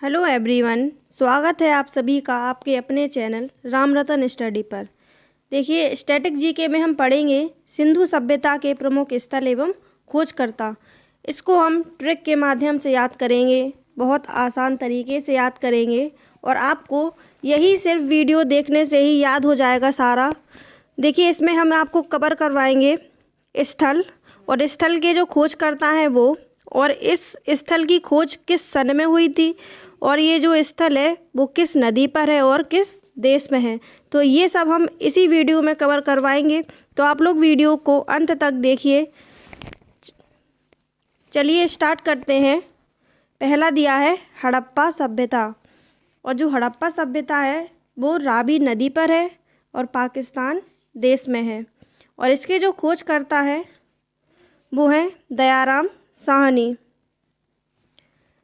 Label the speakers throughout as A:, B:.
A: Hello everyone, स्वागत है आप सभी का आपके अपने चैनल राम रतन स्टडी पर। देखिए, स्टैटिक जीके में हम पढ़ेंगे सिंधु सभ्यता के प्रमुख स्थल एवं खोजकर्ता। इसको हम ट्रिक के माध्यम से याद करेंगे, बहुत आसान तरीके से याद करेंगे और आपको यही सिर्फ वीडियो देखने से ही याद हो जाएगा सारा। देखिए, इसमें हम आपको कवर करवाएंगे स्थल और स्थल के जो खोजकर्ता हैं वो, और इस स्थल की खोज किस सन में हुई थी, और ये जो स्थल है वो किस नदी पर है और किस देश में है। तो ये सब हम इसी वीडियो में कवर करवाएंगे, तो आप लोग वीडियो को अंत तक देखिए। चलिए स्टार्ट करते हैं। पहला दिया है हड़प्पा सभ्यता, और जो हड़प्पा सभ्यता है वो रावी नदी पर है और पाकिस्तान देश में है, और इसके जो खोजकर्ता हैं वो हैं दयाराम साहनी।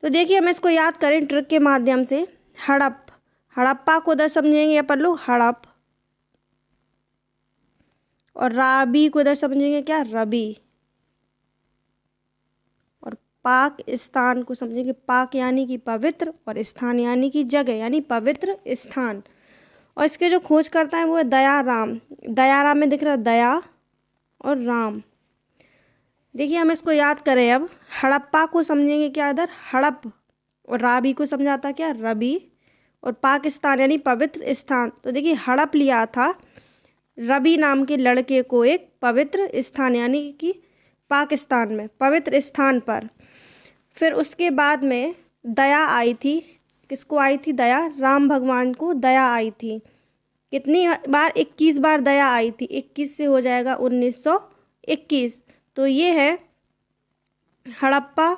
A: तो देखिए, हम इसको याद करें ट्रिक के माध्यम से। हड़प्पा को इधर समझेंगे अपन लोग हड़प, और रावी को इधर समझेंगे क्या, रबी, और पाकिस्तान को समझेंगे पाक यानी कि पवित्र, और स्थान यानी कि जगह यानी पवित्र स्थान। और इसके जो खोज करता है वो है दयाराम। दयाराम में दिख रहा है दया और राम। देखिए, हम इसको याद करें। अब हड़प्पा को समझेंगे क्या, इधर हड़प, और रावी को समझाता क्या, रबी, और पाकिस्तान यानी पवित्र स्थान। तो देखिए, हड़प लिया था रबी नाम के लड़के को एक पवित्र स्थान यानी कि पाकिस्तान में पवित्र स्थान पर। फिर उसके बाद में दया आई थी। किसको आई थी दया, राम भगवान को दया आई थी। कितनी बार, 21 बार दया आई थी। 21 से हो जाएगा 1921। तो ये है हड़प्पा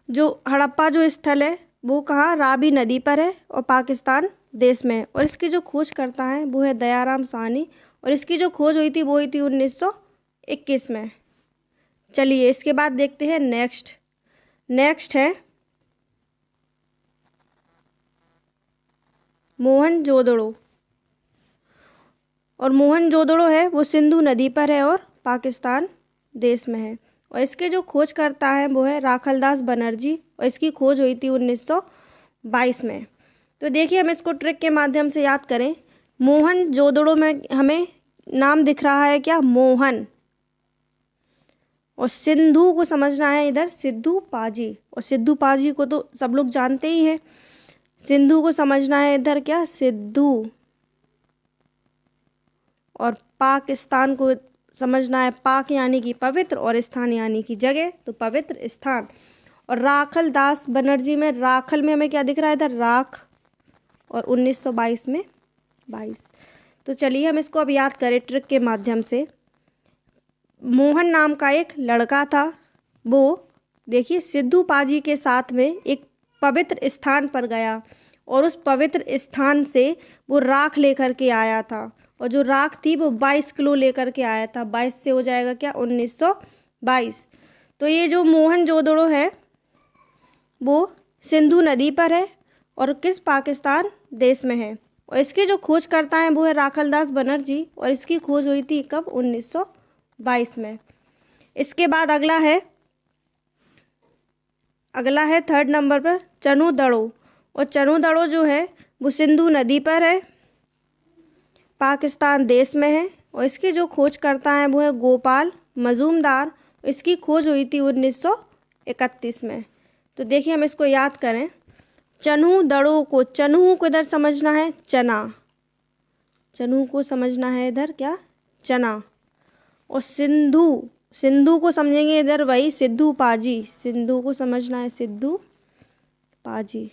A: जो स्थल है वो कहाँ, रावी नदी पर है और पाकिस्तान देश में है, और इसकी जो खोज करता है वो है दयाराम साहनी, और इसकी जो खोज हुई थी वो हुई थी 1921 में। चलिए इसके बाद देखते हैं नेक्स्ट है मोहनजोदड़ो, और मोहनजोदड़ो है वो सिंधु नदी पर है और पाकिस्तान देश में है, और इसके जो खोज करता है वो है राखलदास बनर्जी, और इसकी खोज हुई थी 1922 में। तो देखिए, हम इसको ट्रिक के माध्यम से याद करें। मोहनजोदड़ो में हमें नाम दिख रहा है क्या, मोहन, और सिंधु को समझना है इधर सिद्धू पाजी, और सिद्धू पाजी को तो सब लोग जानते ही हैं। सिंधु को समझना है इधर क्या, सिद्धू, और पाकिस्तान को समझना है पाक यानी कि पवित्र, और स्थान यानी कि जगह, तो पवित्र स्थान। और राखलदास बनर्जी में राखल में हमें क्या दिख रहा है इधर, राख, और 1922 में 22। तो चलिए हम इसको अब याद करें ट्रिक के माध्यम से। मोहन नाम का एक लड़का था, वो देखिए सिद्धू पाजी के साथ में एक पवित्र स्थान पर गया, और उस पवित्र स्थान से वो राख लेकर के आया था, और जो राख थी वो 22 किलो लेकर के आया था। 22 से हो जाएगा क्या, 1922। तो ये जो मोहनजोदड़ो है वो सिंधु नदी पर है और किस, पाकिस्तान देश में है, और इसके जो खोज करता है वो है राखलदास बनर्जी, और इसकी खोज हुई थी कब, 1922 में। इसके बाद अगला है थर्ड नंबर पर चनुदड़ो, और चनुदड़ो जो है वो सिंधु नदी पर है, पाकिस्तान देश में है, और इसकी जो खोज करता है वो है गोपाल मजूमदार। इसकी खोज हुई थी 1931 में। तो देखिए, हम इसको याद करें। चन्हू को इधर समझना है चना, चन्हू को समझना है इधर क्या, चना, और सिंधु को समझेंगे इधर वही सिद्धू पाजी, सिंधु को समझना है सिद्धू पाजी,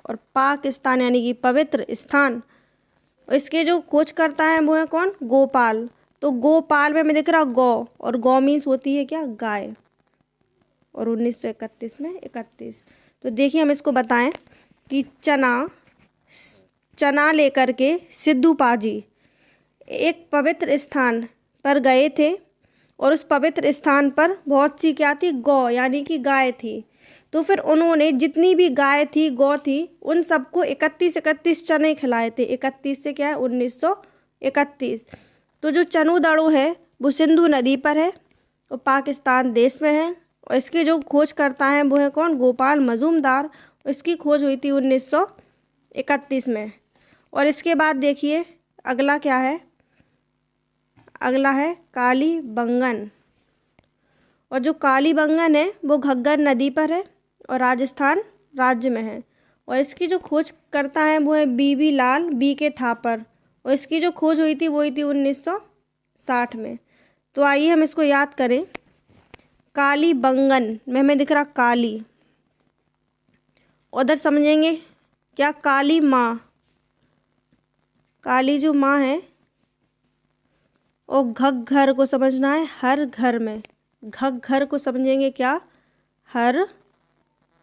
A: और पाकिस्तान यानी कि पवित्र स्थान। इसके जो खोज करता है वो है कौन, गोपाल। तो गोपाल में हमें दिख रहा गौ, और गौ मीन्स होती है क्या, गाय, और 1931 में 31। तो देखिए, हम इसको बताएं कि चना लेकर के सिद्धू पाजी एक पवित्र स्थान पर गए थे, और उस पवित्र स्थान पर बहुत सी क्या थी, गौ यानी कि गाय थी। तो फिर उन्होंने जितनी भी गाय थी, गौ थी, उन सबको 31 चने खिलाए थे। 31 से क्या है, 1931। तो जो चनुदड़ो है वो सिंधु नदी पर है और पाकिस्तान देश में है, और इसके जो खोज करता है वो है कौन, गोपाल मजूमदार, इसकी खोज हुई थी 1931 में। और इसके बाद देखिए अगला क्या है, अगला है कालीबंगन। और जो कालीबंगन है वो घग्गर नदी पर है और राजस्थान राज्य में है। और इसकी जो खोज करता है वो है बीबी लाल बी के थापर। और इसकी जो खोज हुई थी वो हुई थी 1960 में। तो आइए हम इसको याद करें। कालीबंगन में हमें दिख रहा काली, उधर समझेंगे क्या, काली माँ, काली जो माँ है। और घग्घर को समझना है हर घर में, घग्घर को समझेंगे क्या, हर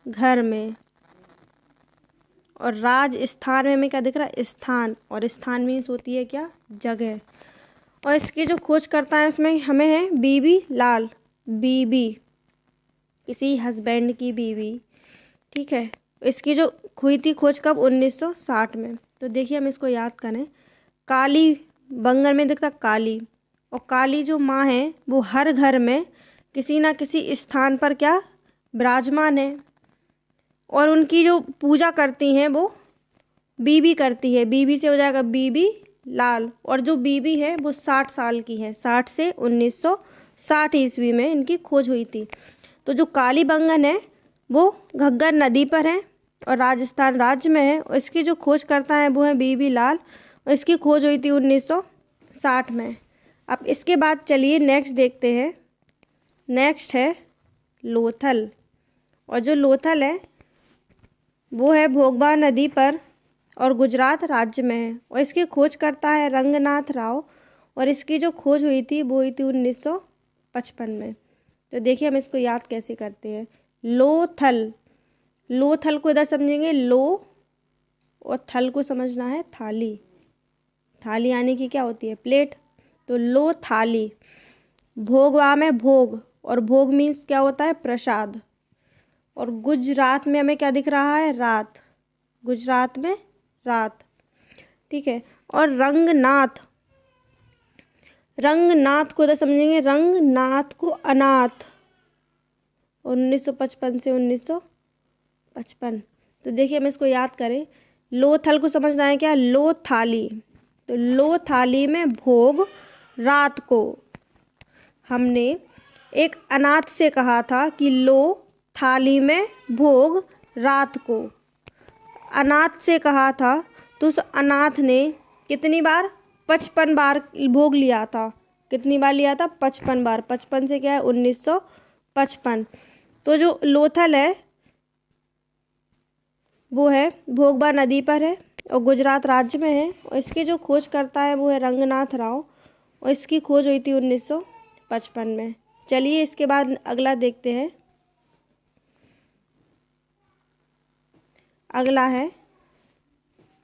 A: घर में। और राजस्थान में हमें क्या दिख रहा है, स्थान, और स्थान मीन्स होती है क्या, जगह। और इसकी जो खोज करता है उसमें हमें है बीबी लाल, बीबी किसी हस्बैंड की बीवी, ठीक है। इसकी जो हुई थी खोज कब, 1960 में। तो देखिए हम इसको याद करें। काली बंगन में दिखता काली, और काली जो माँ है वो हर घर में किसी ना किसी स्थान पर क्या विराजमान है। और उनकी जो पूजा करती हैं वो बीबी करती है, बीबी से हो जाएगा बीबी लाल। और जो बीबी है वो 60 साल की है, 60 से 1960 ईस्वी में इनकी खोज हुई थी। तो जो कालीबंगन है वो घग्गर नदी पर है और राजस्थान राज्य में है। और इसकी जो खोज करता है वो है बीबी लाल, और इसकी खोज हुई थी 1960 में। अब इसके बाद चलिए नेक्स्ट देखते हैं। नेक्स्ट है लोथल। और जो लोथल है वो है भोगवा नदी पर और गुजरात राज्य में है। और इसकी खोज करता है रंगनाथ राव, और इसकी जो खोज हुई थी वो हुई थी 1955 में। तो देखिए हम इसको याद कैसे करते हैं। लोथल, लोथल को इधर समझेंगे लो, और थल को समझना है थाली, थाली यानी कि क्या होती है, प्लेट। तो लो थाली। भोगवा में भोग, और भोग मीन्स क्या होता है, प्रसाद। और गुजरात में हमें क्या दिख रहा है, रात, गुजरात में रात, ठीक है। और रंगनाथ, रंगनाथ को इधर समझेंगे रंगनाथ को अनाथ, 1955 से 1955। तो देखिए हम इसको याद करें। लोथल को समझना है क्या, लो थाली। तो लो थाली में भोग रात को। हमने एक अनाथ से कहा था कि लो थाली में भोग रात को, अनाथ से कहा था। तो उस अनाथ ने कितनी बार, 55 बार भोग लिया था। कितनी बार लिया था, 55 बार। 55 से क्या है, 1955। तो जो लोथल है वो है भोगवा नदी पर है और गुजरात राज्य में है। और इसकी जो खोज करता है वो है रंगनाथ राव, और इसकी खोज हुई थी 1955 में। चलिए इसके बाद अगला देखते हैं। अगला है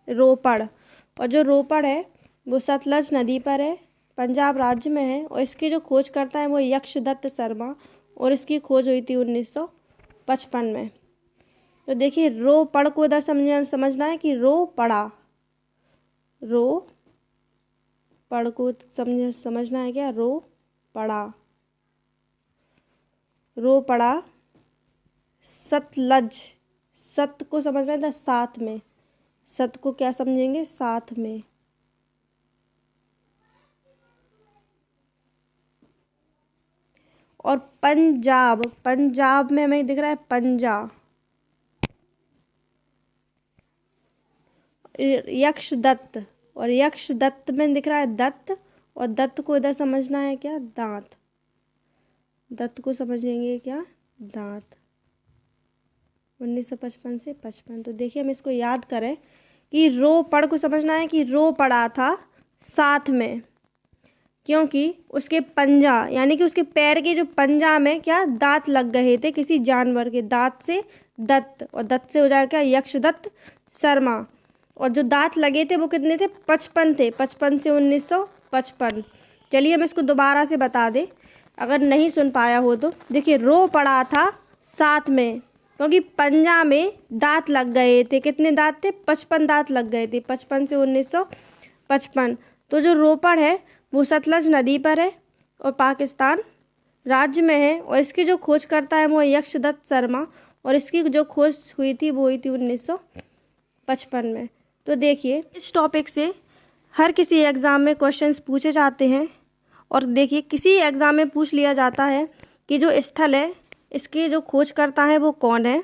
A: रोपड़। और जो रोपड़ है वो सतलज नदी पर है, पंजाब राज्य में है। और इसकी जो खोज करता है वो यक्षदत्त शर्मा, और इसकी खोज हुई थी 1955 में। तो देखिए रोपड़ को इधर समझना है कि रो पड़ा, रो पड़ को समझना है क्या, रो पड़ा, रो पड़ा। सतलज, सत को समझना था साथ में, सत को क्या समझेंगे, साथ में। और पंजाब, पंजाब में हमें दिख रहा है पंजा, यक्षदत्त, और यक्षदत्त में दिख रहा है दत्त, और दत्त को इधर समझना है क्या, दांत, दत्त को समझेंगे क्या, दांत। 1955 से 55। तो देखिए हम इसको याद करें कि रो पड़ को समझना है कि रो पड़ा था साथ में, क्योंकि उसके पंजा यानी कि उसके पैर के जो पंजा में क्या दांत लग गए थे किसी जानवर के, दांत से दत्त, और दत्त से हो जाएगा क्या, यक्षदत्त शर्मा। और जो दांत लगे थे वो कितने थे, 55 थे, 55 से 1955। चलिए हम इसको दोबारा से बता दें अगर नहीं सुन पाया हो तो। देखिए रो पड़ा था साथ में, क्योंकि पंजा में दांत लग गए थे। कितने दांत थे, 55 दांत लग गए थे, 55 से 1955। तो जो रोपड़ है वो सतलज नदी पर है और पाकिस्तान राज्य में है। और इसकी जो खोज करता है वो यक्षदत्त शर्मा, और इसकी जो खोज हुई थी वो हुई थी 1955 में। तो देखिए इस टॉपिक से हर किसी एग्ज़ाम में क्वेश्चंस पूछे जाते हैं। और देखिए किसी एग्ज़ाम में पूछ लिया जाता है कि जो स्थल है इसकी जो खोज करता है वो कौन है,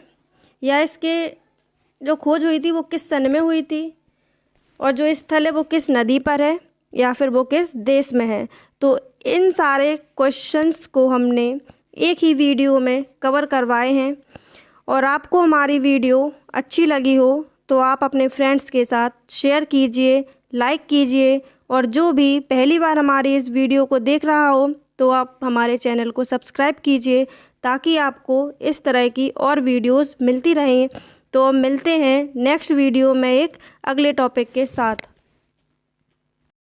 A: या इसके जो खोज हुई थी वो किस सन में हुई थी, और जो स्थल है वो किस नदी पर है, या फिर वो किस देश में है। तो इन सारे क्वेश्चंस को हमने एक ही वीडियो में कवर करवाए हैं। और आपको हमारी वीडियो अच्छी लगी हो तो आप अपने फ्रेंड्स के साथ शेयर कीजिए, लाइक कीजिए, और जो भी पहली बार हमारी इस वीडियो को देख रहा हो तो आप हमारे चैनल को सब्सक्राइब कीजिए, ताकि आपको इस तरह की और वीडियोस मिलती रहें। तो अब मिलते हैं नेक्स्ट वीडियो में एक अगले टॉपिक के साथ।